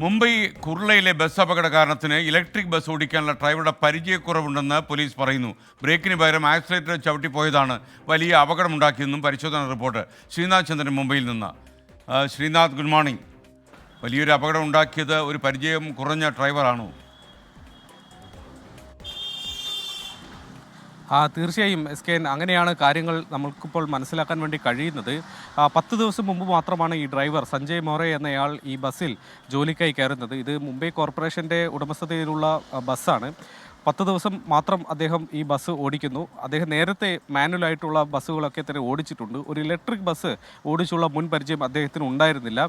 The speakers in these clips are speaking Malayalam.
മുംബൈ കുർളയിലെ ബസ് അപകട കാരണത്തിന് ഇലക്ട്രിക് ബസ് ഓടിക്കാനുള്ള ഡ്രൈവറുടെ പരിചയക്കുറവുണ്ടെന്ന് പോലീസ് പറയുന്നു. ബ്രേക്കിന് പകരം ആക്സിലേറ്റർ ചവിട്ടിപ്പോയതാണ് വലിയ അപകടമുണ്ടാക്കിയതെന്നും പരിശോധനാ റിപ്പോർട്ട്. ശ്രീനാഥ് ചന്ദ്രൻ മുംബൈയിൽ നിന്ന്. Srinath, good morning. വലിയൊരു അപകടം ഉണ്ടാക്കിയത് ഒരു പരിചയം കുറഞ്ഞ ഡ്രൈവറാണോ? തീർച്ചയായും SKN, അങ്ങനെയാണ് കാര്യങ്ങൾ നമ്മൾക്കിപ്പോൾ മനസ്സിലാക്കാൻ വേണ്ടി കഴിയുന്നത്. 10 ദിവസം മുമ്പ് മാത്രമാണ് ഈ ഡ്രൈവർ സഞ്ജയ് മോറെ എന്നയാൾ ഈ ബസ്സിൽ ജോലിക്കായി കയറുന്നത്. ഇത് മുംബൈ കോർപ്പറേഷൻ്റെ ഉടമസ്ഥതയിലുള്ള ബസ്സാണ്. 10 ദിവസം മാത്രം അദ്ദേഹം ഈ ബസ് ഓടിക്കുന്നു. അദ്ദേഹം നേരത്തെ മാനുവലായിട്ടുള്ള ബസ്സുകളൊക്കെ തന്നെ ഓടിച്ചിട്ടുണ്ട്. ഒരു ഇലക്ട്രിക് ബസ് ഓടിച്ചുള്ള മുൻ പരിചയം അദ്ദേഹത്തിന് ഉണ്ടായിരുന്നില്ല.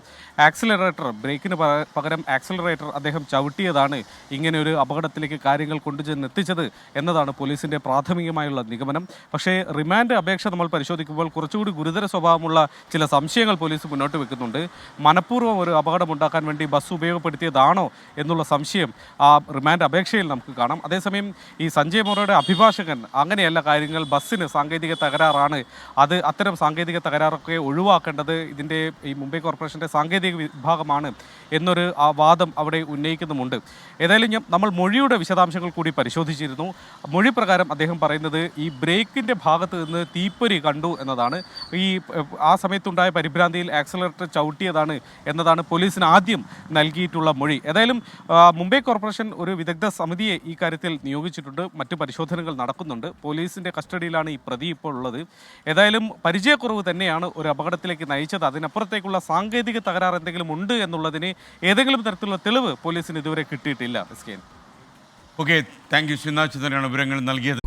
ആക്സിലറേറ്റർ, ബ്രേക്കിന് പകരം ആക്സിലറേറ്റർ അദ്ദേഹം ചവിട്ടിയതാണ് ഇങ്ങനെ ഒരു അപകടത്തിലേക്ക് കാര്യങ്ങൾ കൊണ്ടുചെന്ന് എത്തിച്ചത് എന്നതാണ് പോലീസിൻ്റെ പ്രാഥമികമായുള്ള നിഗമനം. പക്ഷേ റിമാൻഡ് അപേക്ഷ നമ്മൾ പരിശോധിക്കുമ്പോൾ കുറച്ചുകൂടി ഗുരുതര സ്വഭാവമുള്ള ചില സംശയങ്ങൾ പോലീസ് മുന്നോട്ട് വെക്കുന്നുണ്ട്. മനഃപൂർവ്വം ഒരു അപകടമുണ്ടാക്കാൻ വേണ്ടി ബസ് ഉപയോഗപ്പെടുത്തിയതാണോ എന്നുള്ള സംശയം ആ റിമാൻഡ് അപേക്ഷയിൽ നമുക്ക് കാണാം. അതേസമയം ഈ സഞ്ജയ് മോറയുടെ അഭിഭാഷകൻ അങ്ങനെയല്ല കാര്യങ്ങൾ, ബസ്സിന് സാങ്കേതിക തകരാറാണ്, അത് അത്തരം സാങ്കേതിക തകരാറൊക്കെ ഒഴിവാക്കേണ്ടത് ഇതിൻ്റെ ഈ മുംബൈ കോർപ്പറേഷൻ്റെ സാങ്കേതിക വിഭാഗമാണ് എന്നൊരു വാദം അവിടെ ഉന്നയിക്കുന്നുമുണ്ട്. ഏതായാലും നമ്മൾ മൊഴിയുടെ വിശദാംശങ്ങൾ കൂടി പരിശോധിച്ചിരുന്നു. മൊഴി പ്രകാരം അദ്ദേഹം പറയുന്നത് ഈ ബ്രേക്കിൻ്റെ ഭാഗത്ത് നിന്ന് തീപ്പൊരി കണ്ടു എന്നതാണ്. ഈ ആ സമയത്തുണ്ടായ പരിഭ്രാന്തിയിൽ ആക്സിലറേറ്റർ ചവിട്ടിയതാണ് എന്നതാണ് പോലീസിന് ആദ്യം നൽകിയിട്ടുള്ള മൊഴി. ഏതായാലും മുംബൈ കോർപ്പറേഷൻ ഒരു വിദഗ്ധ സമിതിയെ ഈ കാര്യത്തിൽ നിയോഗിച്ചിട്ടുണ്ട്. മറ്റു പരിശോധനകൾ നടക്കുന്നുണ്ട്. പോലീസിൻ്റെ കസ്റ്റഡിയിലാണ് ഈ പ്രതി ഇപ്പോൾ ഉള്ളത്. ഏതായാലും പരിചയക്കുറവ് തന്നെയാണ് ഒരു അപകടത്തിലേക്ക് നയിച്ചത്. അതിനപ്പുറത്തേക്കുള്ള സാങ്കേതിക തകരാർ എന്തെങ്കിലും ഉണ്ട് എന്നുള്ളതിന് ഏതെങ്കിലും തരത്തിലുള്ള തെളിവ് പോലീസിന് ഇതുവരെ കിട്ടിയിട്ടില്ല. ഓക്കെ, താങ്ക് യു. ശ്രീനാഥ് ചന്ദ്രനാണ് വിവരങ്ങൾ നൽകിയത്.